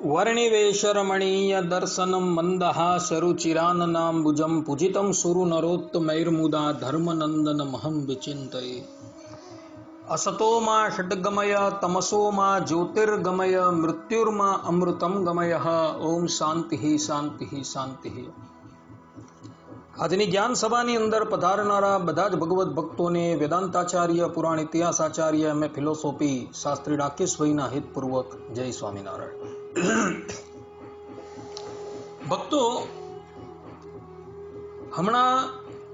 वर्णिवेशरमणीय दर्शनं मन्दहासरुचिराननाम्बुजं पूजितं सुरनरोत्तमैर्मुदा धर्मनन्दनमहं विचिन्तये। असतो मा षड्गमय तमसो मा ज्योतिर्गमय मृत्युर्मा अमृतं गमय। ओम शांति शांति शांति। આજની જ્ઞાન સભાની અંદર પધારનારા બધા જ ભગવત ભક્તોને વેદાંતાચાર્ય પુરાણ ઇતિહાસાચાર્ય એમ એ ફિલોસોફી શાસ્ત્રી રાકેશભાઈના હિતપૂર્વક જય સ્વામિનારાયણ। ભક્તો, હમણાં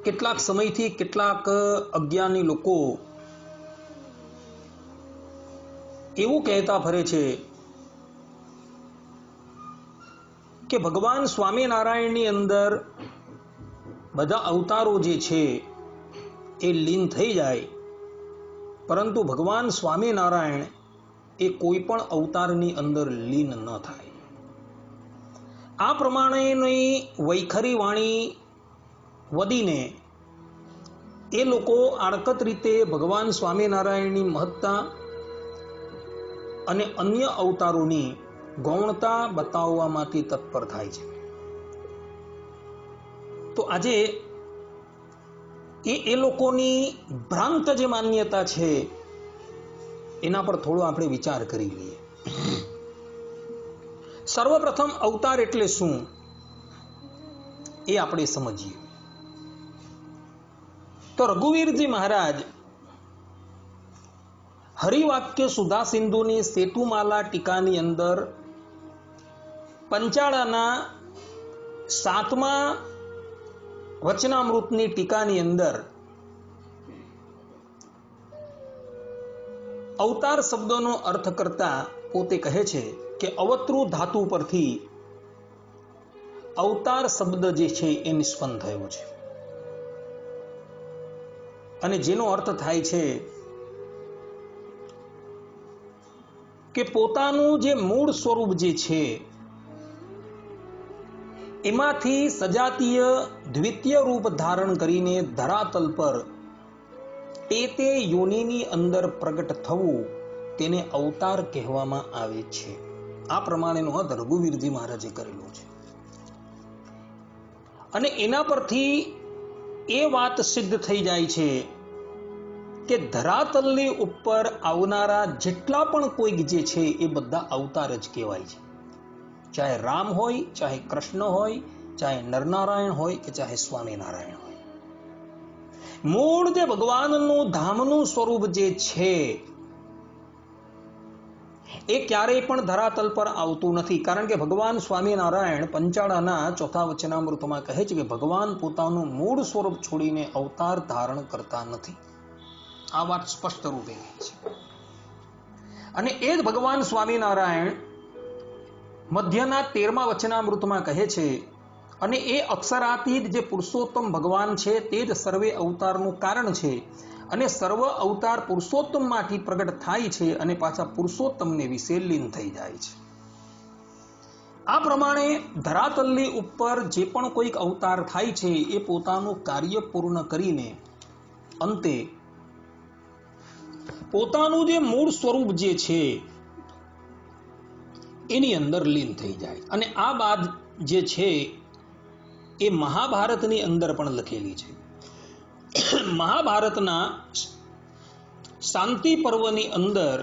કેટલાક સમયથી કેટલાક અજ્ઞાની લોકો એવું કહેતા ફરે છે કે ભગવાન સ્વામિનારાયણની અંદર બધા અવતારો જે છે એ લીન થઈ જાય, પરંતુ ભગવાન સ્વામિનારાયણ એ કોઈ પણ અવતારની અંદર લીન ન થાય। આ પ્રમાણેની વૈખરી વાણી વદીને એ લોકો આડકત રીતે ભગવાન સ્વામિનારાયણની મહત્તા અને અન્ય અવતારોની ગૌણતા બતાવવામાંથી તત્પર થાય છે। તો આજે એ લોકોની ભ્રાંત જે માન્યતા છે એના પર થોડો આપણે વિચાર કરી લઈએ। સર્વપ્રથમ અવતાર એટલે શું એ આપણે સમજીએ તો રઘુવીરજી મહારાજ હરિવાક્ય સુધા સિંધુની સેતુમાલા ટીકાની અંદર પંચાળાના 7મા વચનામૃતની ટીકાની અંદર અવતાર શબ્દનો અર્થ કરતા પોતે કહે છે કે અવતૃ ધાતુ પરથી અવતાર શબ્દ જે છે એ નિષ્પન્ન થયો છે, અને જેનો અર્થ થાય છે કે પોતાનું જે મૂળ સ્વરૂપ જે છે એમાંથી સજાતીય દ્વિતીય રૂપ ધારણ કરીને ધરાતલ પર તે યોનિની અંદર પ્રગટ થવું તેને અવતાર કહેવામાં આવે છે। આ પ્રમાણેનો અર્થ રઘુવીરજી મહારાજે કરેલો છે, અને એના પરથી એ વાત સિદ્ધ થઈ જાય છે કે ધરાતલની ઉપર આવનારા જેટલા પણ કોઈક જે છે એ બધા અવતાર જ કહેવાય છે। ચાહે રામ હોય, ચાહે કૃષ્ણ હોય, ચાહે નરનારાયણ હોય કે ચાહે સ્વામિનારાયણ હોય, મૂળ જે ભગવાનનું ધામનું સ્વરૂપ જે છે એ ક્યારેય પણ ધરાતલ પર આવતું નથી, કારણ કે ભગવાન સ્વામિનારાયણ પંચાળાના 4થા વચનામૃતમાં કહે છે કે ભગવાન પોતાનું મૂળ સ્વરૂપ છોડીને અવતાર ધારણ કરતા નથી। આ વાત સ્પષ્ટ રૂપે કહે છે, અને એ જ ભગવાન સ્વામિનારાયણ મધ્યના 13મા વચનામૃતમાં કહે છે, અને એ અક્ષરાતીત જે પુરુષોત્તમ ભગવાન છે તે જ સર્વે અવતારનું કારણ છે, અને સર્વ અવતાર પુરુષોત્તમમાંથી પ્રગટ થાય છે અને પાછા પુરુષોત્તમને વિશે લીન થઈ જાય છે। આ પ્રમાણે ધરાતલની ઉપર જે પણ કોઈક અવતાર થાય છે એ પોતાનું કાર્ય પૂર્ણ કરીને અંતે પોતાનું જે મૂળ સ્વરૂપ જે છે એની અંદર લીન થઈ જાય। અને આ વાત જે છે એ મહાભારતની અંદર પણ લખેલી છે। મહાભારતના શાંતિ પર્વની અંદર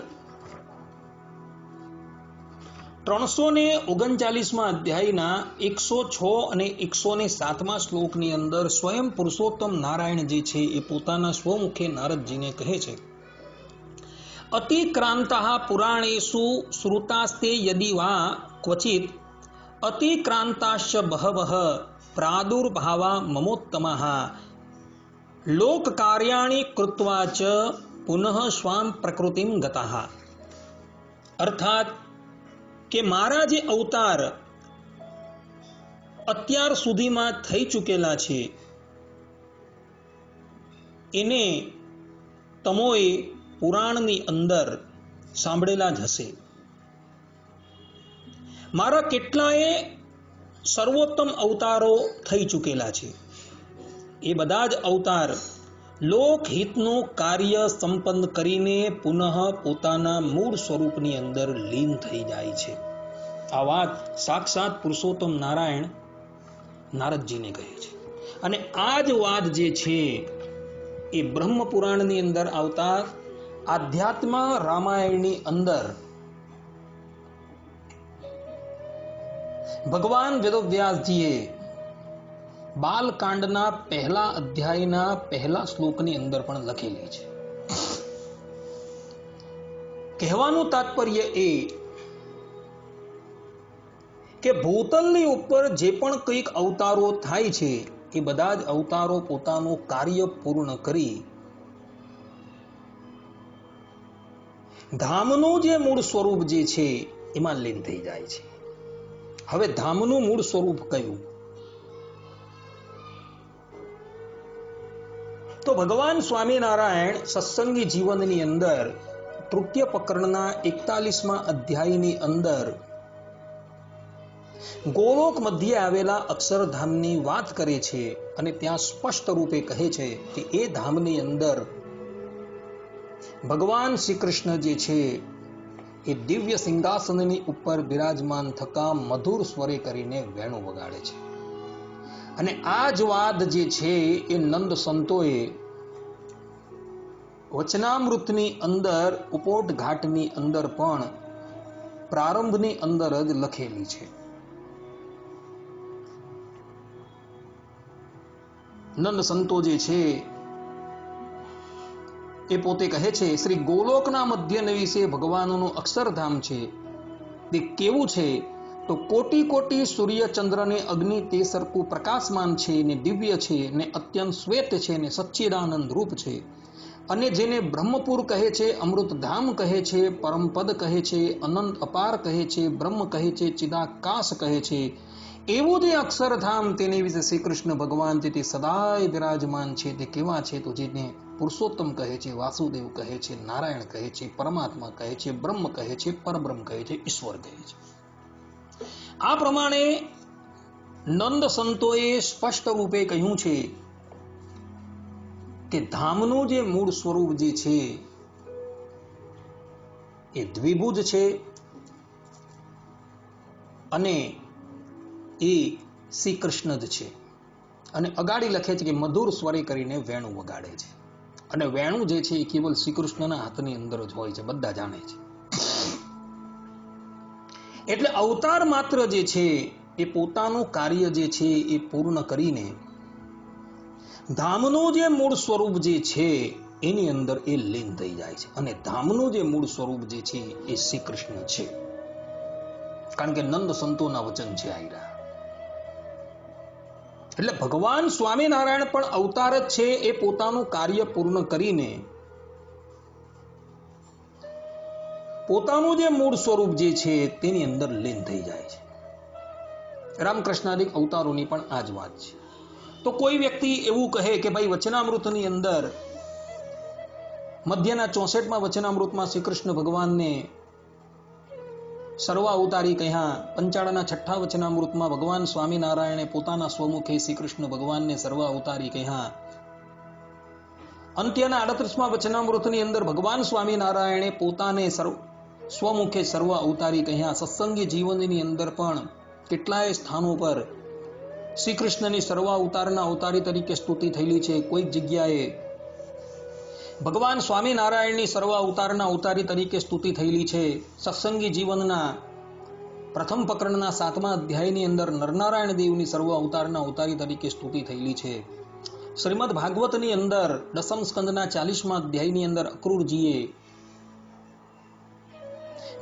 339મા અધ્યાયના 106 અને 107મા શ્લોકની અંદર સ્વયં પુરુષોત્તમ નારાયણ જે છે એ પોતાના સ્વમુખે નારદજીને કહે છે, અતિક્રાંતઃ પુરાણેષુ શ્રુતાસ્તે યદિ વા ક્વચિત અતિક્રાંતાશ્ચ બહવઃ પ્રાદુર્ભાવા મમોત્તમઃ લોક કાર્યાણિ કૃત્વા ચ પુનઃ સ્વામ પ્રકૃતિમ ગતઃ। અર્થાત કે મારા જે અવતાર અત્યાર સુધીમાં થઈ ચૂકેલા છે એને તમોએ પુરાણની અંદર સાંભળેલા જ હશે। મારા કેટલાય સર્વોત્તમ અવતારો થઈ ચૂકેલા છે, એ બધા જ અવતાર લોકહિતનું કાર્ય સંપન્ન કરીને પુનઃ પોતાના મૂળ સ્વરૂપની અંદર લીન થઈ જાય છે। આ વાત સાક્ષાત પુરુષોત્તમ નારાયણ નારદજીને કહે છે. અને આ જ વાત જે છે એ બ્રહ્મ પુરાણની અંદર આવતા આધ્યાત્મ રામાયણની અંદર ભગવાન વેદવ્યાસજીએ બાલકાંડના પહેલા અધ્યાયના પહેલા શ્લોકની અંદર પણ લખેલી છે. કહેવાનું તાત્પર્ય એ કે ભૂતલની ઉપર જે પણ કંઈક અવતારો થાય છે એ બધા જ અવતારો પોતાનું કાર્ય પૂર્ણ કરી ધામનું જે મૂળ સ્વરૂપ જે છે એમાં લીન થઈ જાય છે. હવે ધામનું મૂળ સ્વરૂપ કયું? તો ભગવાન સ્વામિનારાયણ સત્સંગી જીવનની અંદર તૃતીય પ્રકરણના 41મા અધ્યાયની અંદર ગોલોક મધ્યે આવેલા અક્ષરધામની વાત કરે છે અને ત્યાં સ્પષ્ટ રૂપે કહે છે કે એ ધામની અંદર ભગવાન શ્રી કૃષ્ણ જે છે એ દિવ્ય સિંહાસનની ઉપર બિરાજમાન થતા મધુર સ્વરે કરીને વેણુ વગાડે છે. અને આ જ વાત જે છે એ નંદ સંતોએ વચનામૃતની અંદર ઉપોટ ઘાટની અંદર પણ પ્રારંભની અંદર જ લખેલી છે. નંદ સંતો જે છે એ પોતે કહે છે શ્રી ગોલોકના મધ્ય વિશે ભગવાનનું અક્ષરધામ છે તે કેવું છે તો કોટી કોટી સૂર્ય ચંદ્ર ને અગ્નિ તે સરખું પ્રકાશમાન છે ને દિવ્ય છે ને અત્યંત શ્વેત છે ને સચ્ચિદાનંદ રૂપ છે. અને જેને બ્રહ્મપુર કહે છે, અમૃતધામ કહે છે, પરમપદ કહે છે, અનંત અપાર કહે છે, બ્રહ્મ કહે છે, ચિદાકાશ કહે છે, એવું જે અક્ષરધામ તેને વિશે શ્રી કૃષ્ણ ભગવાન છે તે સદાય વિરાજમાન છે. તે કેવા છે તો જેને પુરુષોત્તમ કહે છે, વાસુદેવ કહે છે, નારાયણ કહે છે, પરમાત્મા કહે છે, બ્રહ્મ કહે છે, પરબ્રહ્મ કહે છે, ઈશ્વર કહે છે. આ પ્રમાણે નંદ સંતોએ સ્પષ્ટ રૂપે કહ્યું છે કે ધામનું જે મૂળ સ્વરૂપ જે છે એ દ્વિભુજ છે અને એ શ્રી કૃષ્ણ જ છે. અને અગાડી લખે છે કે મધુર સ્વરે કરીને વેણુ વગાડે છે. અને વેણુ જે છે એ કેવલ શ્રી કૃષ્ણના હાથની અંદર જ હોય છે, બધા જાણે છે. એટલે અવતાર માત્ર જે છે એ પોતાનું કાર્ય જે છે એ પૂર્ણ કરીને ધામનું જે મૂળ સ્વરૂપ જે છે એની અંદર એ લીન થઈ જાય છે. અને ધામનું જે મૂળ સ્વરૂપ જે છે એ શ્રી કૃષ્ણ છે. કારણ કે નંદ સંતોના વચન છે આયરા. એટલે ભગવાન સ્વામિનારાયણ પણ અવતાર જ છે. એ પોતાનું કાર્ય પૂર્ણ કરીને પોતાનું જે મૂળ સ્વરૂપ જે છે તેની અંદર લીન થઈ જાય છે. રામકૃષ્ણાદિક અવતારોની પણ આ જ વાત છે. તો કોઈ વ્યક્તિ એવું કહે કે ભાઈ વચનામૃતની અંદર મધ્યના 64મા વચનામૃતમાં શ્રી કૃષ્ણ ભગવાનને સર્વ અવતારી કહ્યા, પંચાળાના 6ઠ્ઠા વચનામૃતમાં ભગવાન સ્વામિનારાયણે પોતાના સ્વમુખે શ્રી કૃષ્ણ ભગવાનને સર્વ અવતારી કહ્યા, અંત્યના 38મા વચનામૃતની અંદર ભગવાન સ્વામિનારાયણે પોતાને સ્વમુખે સર્વ અવતારી કહ્યા. સત્સંગી જીવનની અંદર પણ કેટલાય સ્થાનો પર શ્રી કૃષ્ણની સર્વ અવતારના અવતારી તરીકે સ્તુતિ થયેલી છે. કોઈક જગ્યાએ ભગવાન સ્વામિનારાયણની સર્વ અવતારના અવતારી તરીકે સ્તુતિ થયેલી છે. સત્સંગી જીવનના પ્રથમ પ્રકરણના 7મા અધ્યાયની અંદર નરનારાયણ દેવની સર્વ અવતારના અવતારી તરીકે સ્તુતિ થયેલી છે. શ્રીમદ ભાગવતની અંદર 10મ સ્કંદના 40મા અધ્યાયની અંદર અક્રૂરજીએ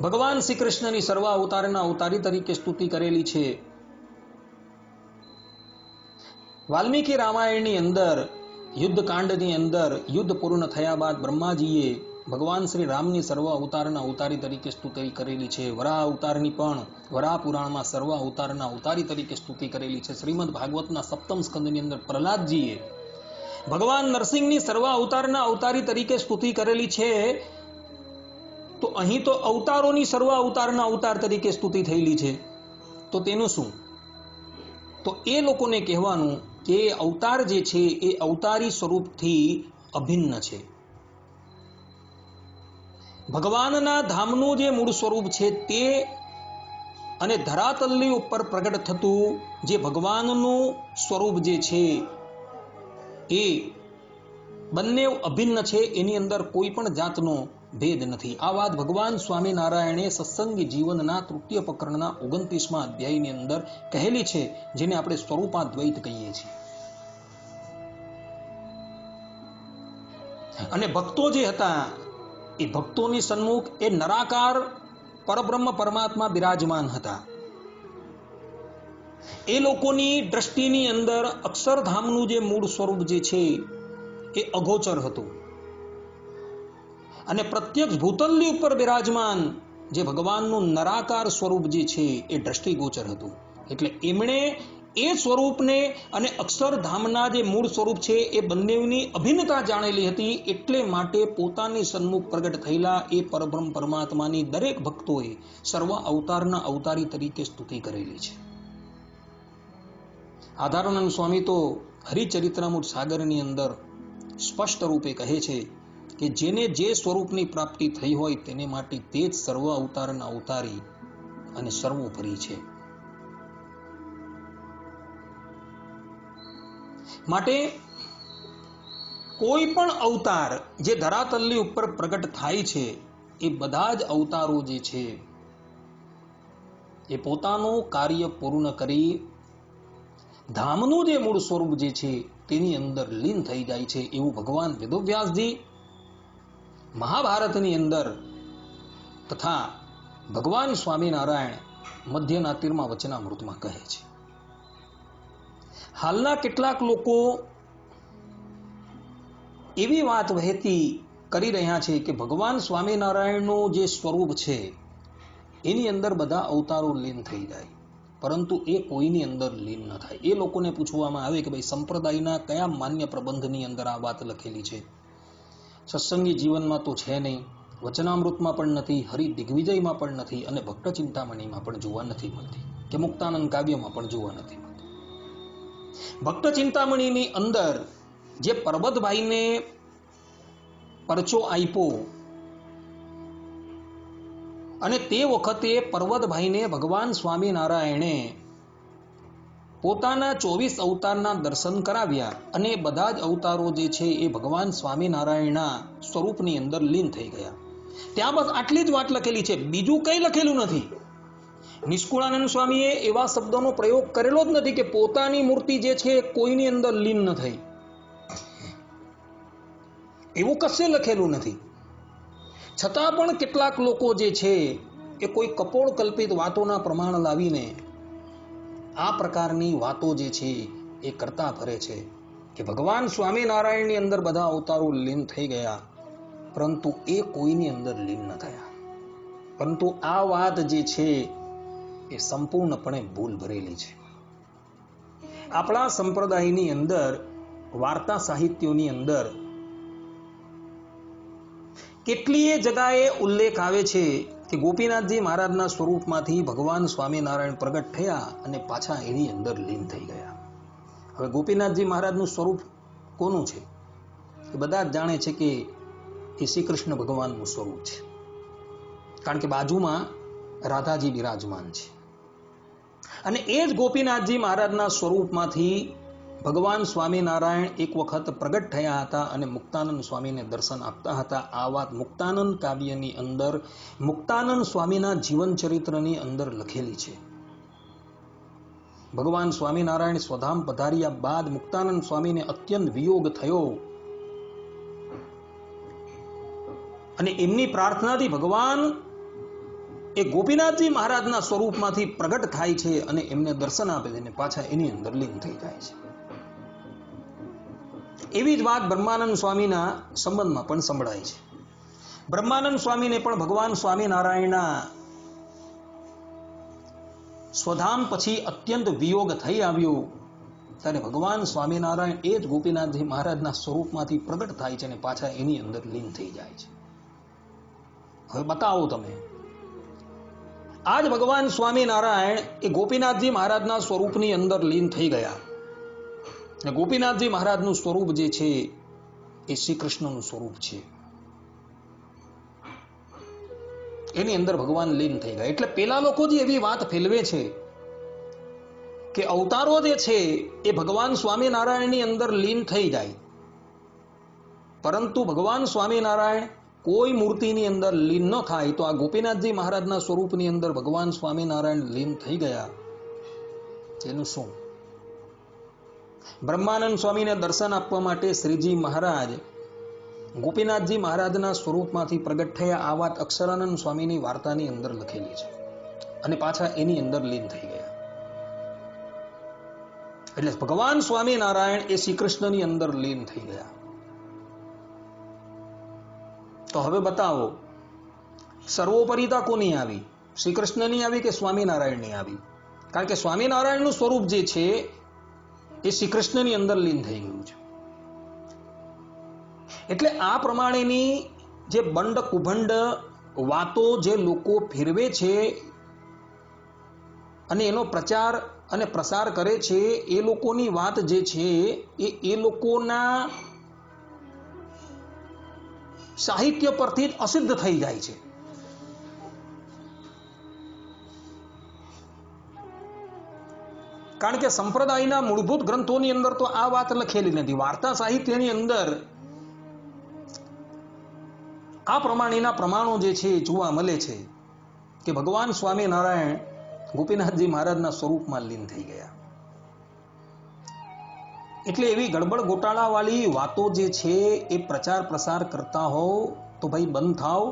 ભગવાન શ્રી કૃષ્ણની સર્વ અવતારના અવતારી તરીકે સ્તુતિ કરેલી છે. વાલ્મીકી રામાયણની અંદર યુદ્ધકાંડની અંદર યુદ્ધ પૂર્ણ થયા બાદ બ્રહ્માજીએ ભગવાન શ્રી રામની સર્વ અવતારના અવતારી તરીકે સ્તુતિ કરેલી છે. વરાહ અવતારની પણ વરાહ પુરાણમાં સર્વ અવતારના અવતારી તરીકે સ્તુતિ કરેલી છે. શ્રીમદ ભાગવતના 7મ સ્કંદની અંદર પ્રહલાદજીએ ભગવાન નરસિંહની સર્વ અવતારના અવતારી તરીકે સ્તુતિ કરેલી છે. તો અહીં તો અવતારોની સર્વ અવતારના અવતાર તરીકે સ્તુતિ થયેલી છે. તો તેનું શું? તો એ લોકોને કહેવાનું કે અવતાર જે છે એ અવતારી સ્વરૂપથી અભિન્ન છે. ભગવાનના ધામનું જે મૂળ સ્વરૂપ છે તે અને ધરાતલની ઉપર પ્રગટ થતું જે ભગવાનનું સ્વરૂપ જે છે એ બંને અભિન્ન છે, એની અંદર કોઈ પણ જાતનો ભેદ નથી. આ વાત ભગવાન સ્વામિનારાયણે સત્સંગી જીવનના તૃતીય પ્રકરણના 29મા અધ્યાયની અંદર કહેલી છે, જેને આપણે સ્વરૂપાદ્વૈત કહીએ છીએ. અને ભક્તો જે હતા એ ભક્તોની સન્મુખ એ નરાકાર પરબ્રહ્મ પરમાત્મા બિરાજમાન હતા. એ લોકોની દ્રષ્ટિની અંદર અક્ષરધામનું જે મૂળ સ્વરૂપ જે છે એ અગોચર હતું, અને પ્રત્યક્ષ ભૂતલની ઉપર બિરાજમાન જે ભગવાનનું નરાકાર સ્વરૂપ જે છે એ દ્રષ્ટિગોચર હતું. એટલે એમણે એ સ્વરૂપને અને અક્ષરધામના જે મૂળ સ્વરૂપ છે એ બંનેની અભિન્નતા જાણેલી હતી. એટલે માટે પોતાની સન્મુખ પ્રગટ થયેલા એ પરબ્રહ્મ પરમાત્માની દરેક ભક્તોએ સર્વ અવતારના અવતારી તરીકે સ્તુતિ કરેલી છે. આધારાનંદ સ્વામી તો હરિચરિત્રામૃત સાગરની અંદર સ્પષ્ટ રૂપે કહે છે કે જેને જે સ્વરૂપની પ્રાપ્તિ થઈ હોય તેને માટે તે જ સર્વ અવતારના અવતારી અને સર્વોપરી છે. માટે કોઈ પણ અવતાર જે ધરાતલની ઉપર પ્રગટ થાય છે એ બધા જ અવતારો જે છે એ પોતાનું કાર્ય પૂર્ણ કરી ધામનું જે મૂળ સ્વરૂપ જે છે તેની અંદર લીન થઈ જાય છે. એવું ભગવાન વેદવ્યાસજી મહાભારતની અંદર તથા ભગવાન સ્વામિનારાયણ મધ્યના 13મા વચનામૃતમાં કહે છે. હાલના કેટલાક લોકો એવી વાત વહેતી કરી રહ્યા છે કે ભગવાન સ્વામિનારાયણનું જે સ્વરૂપ છે એની અંદર બધા અવતારો લીન થઈ જાય, પરંતુ એ કોઈની અંદર લીન ન થાય. એ લોકોને પૂછવામાં આવે કે ભાઈ સંપ્રદાયના કયા માન્ય પ્રબંધની અંદર આ વાત લખેલી છે? સત્સંગી જીવનમાં તો છે નહીં, વચનામૃતમાં પણ નથી, હરિ દિગ્વિજયમાં પણ નથી, અને ભક્ત ચિંતામણીમાં પણ જોવા નથી મળતી, કે મુક્તાનંદ કાવ્યમાં પણ જોવા નથી મળતી. ભક્ત ચિંતામણીની અંદર જે પરબતભાઈને પરચો આપ્યો અને તે વખતે પરબતભાઈને ભગવાન સ્વામિનારાયણે પોતાના 24 અવતારના દર્શન કરાવ્યા, અને બધા જ અવતારો જે છે એ ભગવાન સ્વામિનારાયણના સ્વરૂપની અંદર લીન થઈ ગયા. ત્યાં બસ આટલી જ વાત લખેલી છે, બીજું કંઈ લખેલું નથી. નિષ્કુળાનંદ સ્વામીએ એવા શબ્દોનો પ્રયોગ કરેલો જ નથી કે પોતાની મૂર્તિ જે છે કોઈની અંદર લીન ન થઈ. એવું કશે લખેલું નથી. છતાં પણ કેટલાક લોકો જે છે એ કોઈ કપોળ કલ્પિત વાતોના પ્રમાણ લાવીને આ પ્રકારની વાતો જે છે એ કરતા ફરે છે કે ભગવાન સ્વામિનારાયણની અંદર બધા અવતારો લીન થઈ ગયા, પરંતુ એ કોઈની અંદર લીન ન થયા. પરંતુ આ વાત જે છે એ સંપૂર્ણપણે ભૂલ ભરેલી છે. આપણા સંપ્રદાયની અંદર વાર્તા સાહિત્યોની અંદર કેટલીય જગાએ ઉલ્લેખ આવે છે કે ગોપીનાથજી મહારાજના સ્વરૂપમાંથી ભગવાન સ્વામિનારાયણ પ્રગટ થયા અને પાછા એની અંદર લીન થઈ ગયા. હવે ગોપીનાથજી મહારાજનું સ્વરૂપ કોનું છે એ બધા જ જાણે છે કે એ શ્રી કૃષ્ણ ભગવાનનું સ્વરૂપ છે, કારણ કે બાજુમાં રાધાજી બિરાજમાન છે. અને એ જ ગોપીનાથજી મહારાજના સ્વરૂપમાંથી ભગવાન સ્વામિનારાયણ એક વખત પ્રગટ થયા હતા અને મુક્તાનંદ સ્વામીને દર્શન આપતા હતા. આ વાત મુક્તાનંદ કાવ્યની અંદર મુક્તાનંદ સ્વામીના જીવન ચરિત્રની અંદર લખેલી છે. ભગવાન સ્વામિનારાયણ સ્વધામ પધાર્યા બાદ મુક્તાનંદ સ્વામીને અત્યંત વિયોગ થયો, અને એમની પ્રાર્થનાથી ભગવાન એ ગોપીનાથજી મહારાજના સ્વરૂપમાંથી પ્રગટ થાય છે અને એમને દર્શન આપે છે અને પાછા એની અંદર લીન થઈ જાય છે. એવી જ વાત બ્રહ્માનંદ સ્વામીના સંબંધમાં પણ સંભળાય છે. બ્રહ્માનંદ સ્વામીને પણ ભગવાન સ્વામિનારાયણના સ્વધામ પછી અત્યંત વિયોગ થઈ આવ્યો ત્યારે ભગવાન સ્વામિનારાયણ એ જ ગોપીનાથજી મહારાજના સ્વરૂપમાંથી પ્રગટ થાય છે અને પાછા એની અંદર લીન થઈ જાય છે. હવે બતાવો તમે, આજ ભગવાન સ્વામિનારાયણ એ ગોપીનાથજી મહારાજના સ્વરૂપની અંદર લીન થઈ ગયા. અને ગોપીનાથજી મહારાજનું સ્વરૂપ જે છે એ શ્રી કૃષ્ણનું સ્વરૂપ છે. એની અંદર ભગવાન લીન થઈ ગયા. એટલે પેલા લોકો જે એવી વાત ફેલવે છે કે અવતારો જે છે એ ભગવાન સ્વામિનારાયણની અંદર લીન થઈ જાય, પરંતુ ભગવાન સ્વામિનારાયણ કોઈ મૂર્તિની અંદર લીન ન થાય. તો આ ગોપીનાથજી મહારાજના સ્વરૂપની અંદર ભગવાન સ્વામિનારાયણ લીન થઈ ગયા, તેનું શું? બ્રહ્માનંદ સ્વામીને દર્શન આપવા માટે શ્રીજી મહારાજ ગોપીનાથજી મહારાજના સ્વરૂપમાંથી પ્રગટ થયા. આ વાત અક્ષરાનંદ સ્વામીની વાર્તાની અંદર લખેલી છે અને પાછા એની અંદર લીન થઈ ગયા. એટલે ભગવાન સ્વામિનારાયણ એ શ્રી કૃષ્ણની અંદર લીન થઈ ગયા. તો હવે બતાવો, સર્વોપરિતા કોની આવી? શ્રી કૃષ્ણની આવી કે સ્વામિનારાયણની આવી? કારણ કે સ્વામિનારાયણનું સ્વરૂપ જે છે એ શ્રી કૃષ્ણની અંદર લીન થઈ ગયું છે. એટલે આ પ્રમાણેની જે બંડ કુભંડ વાતો જે લોકો ફેરવે છે અને એનો પ્રચાર અને પ્રસાર કરે છે, એ લોકોની વાત જે છે એ લોકોના સાહિત્ય પરથી જ અસિદ્ધ થઈ જાય છે. કારણ કે સંપ્રદાયના મૂળભૂત ગ્રંથોની અંદર તો આ વાત લખેલી નથી. વાર્તા સાહિત્યની અંદર આ પ્રમાણેના પ્રમાણો જે છે જોવા મળે છે કે ભગવાન સ્વામિનારાયણ ગોપીનાથજી મહારાજના સ્વરૂપમાં લીન થઈ ગયા. એટલે એવી ગડબડ ગોટાળા વાળી વાતો જે છે એ પ્રચાર પ્રસાર કરતા હો તો ભાઈ બંધ થાવ.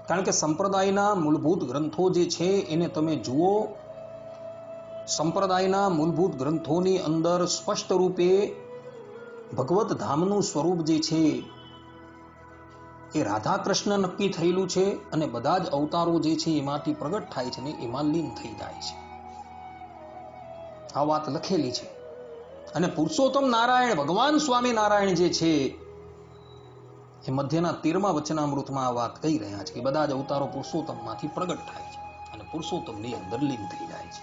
કારણ કે સંપ્રદાયના મૂળભૂત ગ્રંથો જે છે એને તમે જુઓ. સંપ્રદાયના મૂળભૂત ગ્રંથોની અંદર સ્પષ્ટ રૂપે ભગવત ધામનું સ્વરૂપ જે છે એ રાધા કૃષ્ણ નક્કી થયેલું છે અને બધા જ અવતારો જે છે એમાંથી પ્રગટ થાય છે ને એમાં લીન થઈ જાય છે. આ વાત લખેલી છે. અને પુરુષોત્તમ નારાયણ ભગવાન સ્વામિનારાયણ જે છે એ મધ્યના 13મા વચનામૃતમાં આ વાત કહી રહ્યા છે કે બધા જ અવતારો પુરુષોત્તમમાંથી પ્રગટ થાય છે અને પુરુષોત્તમની અંદર લીન થઈ જાય છે.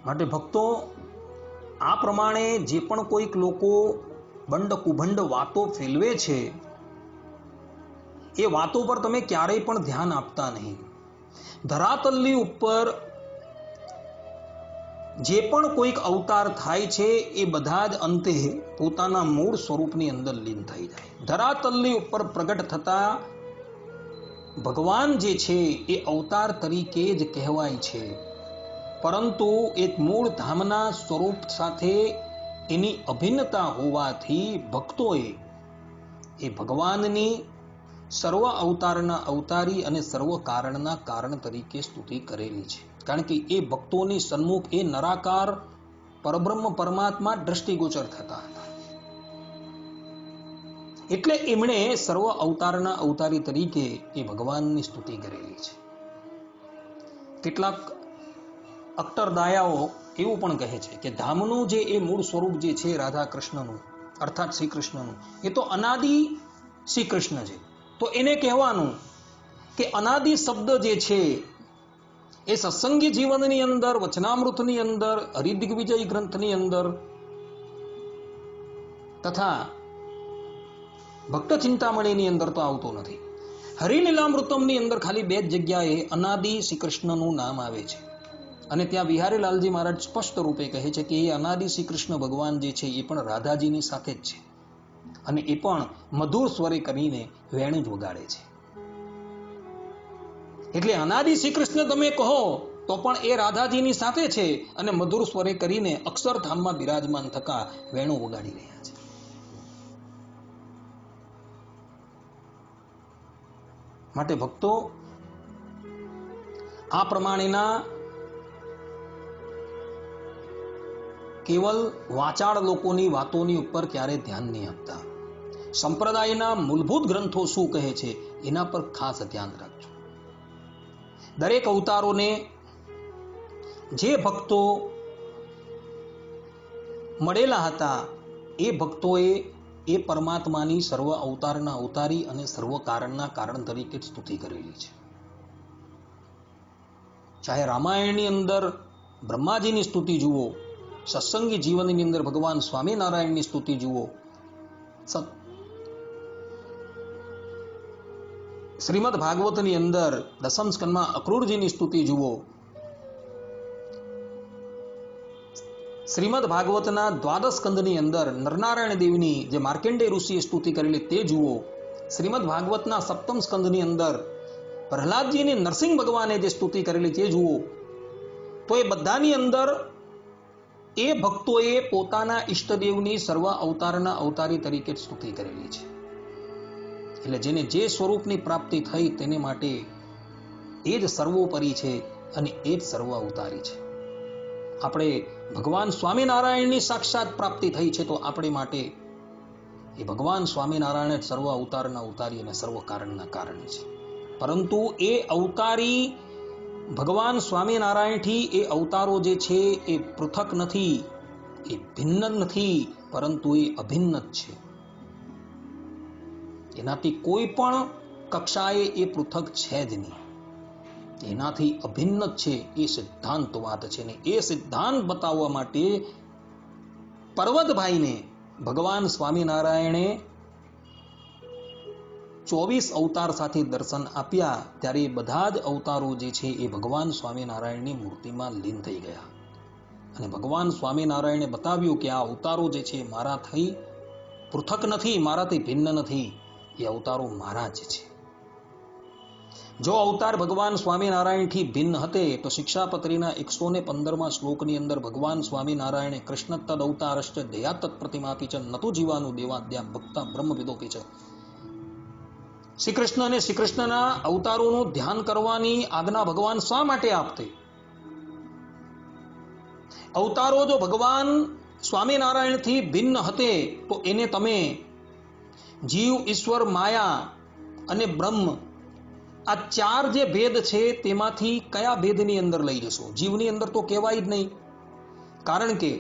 માટે ભક્તો, આ પ્રમાણે જે પણ કોઈક લોકો બંડ કુભંડ વાતો ફેલવે છે એ વાતો પર તમે ક્યારેય પણ ધ્યાન આપતા નહીં. ધરાતલની ઉપર જે પણ કોઈક અવતાર થાય છે એ બધા જ અંતે પોતાના મૂળ સ્વરૂપની અંદર લીન થઈ જાય. ધરાતલની ઉપર પ્રગટ થતા ભગવાન જે છે એ અવતાર તરીકે જ કહેવાય છે, પરંતુ એક મૂળ ધામના સ્વરૂપ સાથે એની અભિન્નતા હોવાથી ભક્તોએ એ ભગવાનની સર્વ અવતારના અવતારી અને સર્વ કારણના કારણ તરીકે સ્તુતિ કરેલી છે. કારણ કે એ ભક્તોની સન્મુખ એ નરાકાર પરબ્રહ્મ પરમાત્મા દ્રષ્ટિગોચર થતા હતા. એટલે એમણે સર્વ અવતારના અવતારી તરીકે એ ભગવાનની સ્તુતિ કરેલી છે. કેટલાક અક્ટરદાયાઓ એવું પણ કહે છે કે ધામનું જે એ મૂળ સ્વરૂપ જે છે રાધા કૃષ્ણનું અર્થાત શ્રી કૃષ્ણનું એ તો અનાદિ શ્રી કૃષ્ણ છે. તો એને કહેવાનું કે અનાદિ શબ્દ જે છે એ સત્સંગી જીવનની અંદર, વચનામૃતની અંદર, હરિદિગ્વિજય ગ્રંથની અંદર તથા ભક્ત ચિંતામણીની અંદર તો આવતો નથી. હરિલીલામૃતમની અંદર ખાલી 2 જ જગ્યાએ અનાદિ શ્રી કૃષ્ણનું નામ આવે છે અને ત્યાં વિહારીલાલજી મહારાજ સ્પષ્ટ રૂપે કહે છે કે એ અનાદિ શ્રી કૃષ્ણ ભગવાન જે છે એ પણ રાધાજીની સાથે જ છે અને એ પણ મધુર સ્વરે કરીને વેણુ જ વગાડે છે. એટલે અનાદિ શ્રી કૃષ્ણ તમે કહો તો પણ એ રાધાજીની સાથે છે અને મધુર સ્વરે કરીને અક્ષરધામમાં બિરાજમાન થતા વેણુ વગાડી રહ્યા છે. માટે ભક્તો, આ પ્રમાણેના કેવલ વાચાળ લોકોની વાતોની ઉપર ક્યારે ધ્યાન નહીં આપતા. સંપ્રદાયના મૂળભૂત ગ્રંથો શું કહે છે એના પર ખાસ ધ્યાન રાખજો. દરેક અવતારોને જે ભક્તો મળેલા હતા એ ભક્તોએ એ પરમાત્માની સર્વ અવતારના અવતારી અને સર્વ કારણના કારણ તરીકે જ સ્તુતિ કરેલી છે. ચાહે રામાયણની અંદર બ્રહ્માજીની સ્તુતિ જુઓ, સત્સંગી જીવનની અંદર ભગવાન સ્વામિનારાયણની સ્તુતિ જુઓ, શ્રીમદ ભાગવતની અંદર દસમ સ્કંદમાં અક્રૂરજીની સ્તુતિ જુઓ. શ્રીમદ ભાગવતના દ્વાદશ સ્કંદની અંદર નરનારાયણ દેવની જે માર્કંડેય ઋષિએ સ્તુતિ કરેલી તે જુઓ. શ્રીમદ ભાગવતના સપ્તમ સ્કંદની અંદર પ્રહલાદજીની નરસિંહ ભગવાને જે સ્તુતિ કરેલી તે જુઓ. તો એ બધાની અંદર એ ભક્તોએ પોતાના ઈષ્ટદેવની સર્વ અવતારના અવતારી તરીકે સ્તુતિ કરેલી છે. એટલે જેને જે સ્વરૂપની પ્રાપ્તિ થઈ તેને માટે એ જ સર્વોપરી છે અને એ જ સર્વ અવતારી છે. આપણે ભગવાન સ્વામિનારાયણની સાક્ષાત પ્રાપ્તિ થઈ છે તો આપણે માટે એ ભગવાન સ્વામિનારાયણ જ સર્વ અવતારના અવતારી અને સર્વ કારણના કારણ છે. પરંતુ એ અવતારી ભગવાન સ્વામિનારાયણથી એ અવતારો જે છે એ પૃથક નથી, એ ભિન્ન નથી, પરંતુ એ અભિન્ન જ છે. એનાથી કોઈ પણ કક્ષાએ એ પૃથક છે જ નહીં, એનાથી અભિન્ન જ છે. એ સિદ્ધાંત વાત છે ને એ સિદ્ધાંત બતાવવા માટે પર્વતભાઈને ભગવાન સ્વામિનારાયણે 24 અવતાર સાથે દર્શન આપ્યા. ત્યારે એ બધા જ અવતારો જે છે એ ભગવાન સ્વામિનારાયણની મૂર્તિમાં લીન થઈ ગયા અને ભગવાન સ્વામિનારાયણે બતાવ્યું કે આ અવતારો જે છે મારા થઈ પૃથક નથી, મારાથી ભિન્ન નથી, એ અવતારો મારા જ છે. જો અવતાર ભગવાન સ્વામિનારાયણથી ભિન્ન હતે તો શિક્ષાપત્રીના 115મા શ્લોકની અંદર ભગવાન સ્વામિનારાયણે કૃષ્ણ તદ અવતારશ્ચ ધ્યેયા તત્પ્રતિમાપી ચ નતુ જીવાનું દેવાદ્યા ભક્તા બ્રહ્મવિદોપી ચ. શ્રી કૃષ્ણ અને શ્રી કૃષ્ણના અવતારોનું ધ્યાન કરવાની આજ્ઞા ભગવાન શા માટે આપતે? અવતારો જો ભગવાન સ્વામિનારાયણથી ભિન્ન હતે તો એને તમે જીવ, ઈશ્વર, માયા અને બ્રહ્મ આ ચાર જે ભેદ છે તેમાંથી કયા ભેદની અંદર લઈ જશો? જીવની અંદર તો કહેવાય જ નહીં, કારણ કે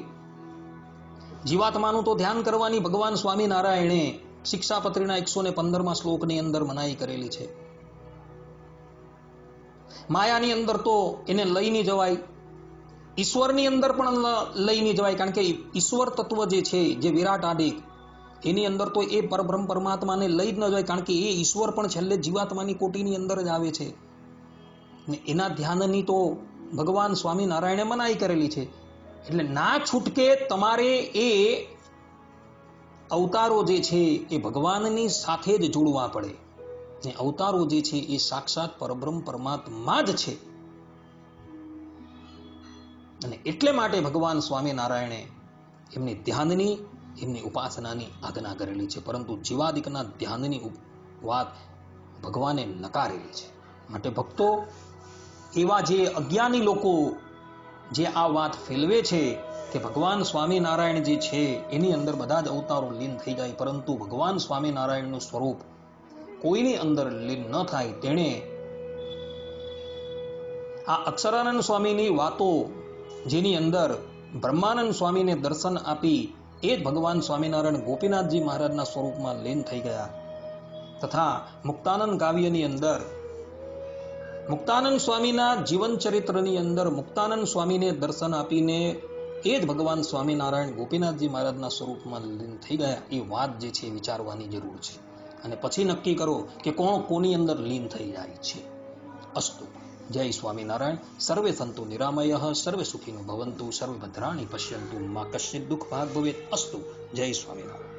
જીવાત્માનું તો ધ્યાન કરવાની ભગવાન સ્વામિનારાયણે શિક્ષાપત્રીના 115મા શ્લોકની અંદર મનાઈ કરેલી છે. માયાની અંદર તો એને લઈ નહીં જવાય, ઈશ્વરની અંદર પણ લઈ નહીં જવાય, કારણ કે ઈશ્વર તત્વ જે છે, જે વિરાટ આદિક, એની અંદર તો એ પરબ્રહ્મ પરમાત્માને લઈ જ ન જાય, કારણ કે એ ઈશ્વર પણ છેલ્લે જીવાત્માની કોટીની અંદર જ આવે છે. ને એના ધ્યાનની તો ભગવાન સ્વામિનારાયણે મનાઈ કરેલી છે. એટલે ના છૂટકે તમારે એ અવતારો જે છે એ ભગવાનની સાથે જ જોડવા પડે. ને અવતારો જે છે એ સાક્ષાત પરબ્રહ્મ પરમાત્મા જ છે. અને એટલે માટે ભગવાન સ્વામિનારાયણે એમની ધ્યાનની, એમની ઉપાસનાની આજ્ઞા કરેલી છે, પરંતુ જીવાદિકના ધ્યાનની વાત ભગવાને નકારેલી છે. માટે ભક્તો, એવા જે અજ્ઞાની લોકો જે આ વાત ફેલવે છે કે ભગવાન સ્વામિનારાયણ જે છે એની અંદર બધા જ અવતારો લીન થઈ જાય, પરંતુ ભગવાન સ્વામિનારાયણનું સ્વરૂપ કોઈની અંદર લીન ન થાય, તેણે આ અક્ષરાનંદ સ્વામીની વાતો જેની અંદર બ્રહ્માનંદ સ્વામીને દર્શન આપી એ જ ભગવાન સ્વામિનારાયણ ગોપીનાથજી મહારાજના સ્વરૂપમાં લીન થઈ ગયા. તથા મુક્તાનંદ કાવ્યની અંદર મુક્તાનંદ સ્વામીના જીવન ચરિત્રની અંદર મુક્તાનંદ સ્વામીને દર્શન આપીને એ જ ભગવાન સ્વામિનારાયણ ગોપીનાથજી મહારાજના સ્વરૂપમાં લીન થઈ ગયા. એ વાત જે છે વિચારવાની જરૂર છે અને પછી નક્કી કરો કે કોણ કોની અંદર લીન થઈ જાય છે. અસ્તુ. જય સ્વામિનારાયણ. સર્વે સંતો નિરામયઃ, સર્વે સુખીનો ભવંતુ, સર્વે ભદ્રાણી પશ્યંતુ, મા કશ્ચિત દુઃખ ભાગ ભવેત. અસ્તુ. જય સ્વામિનારાયણ.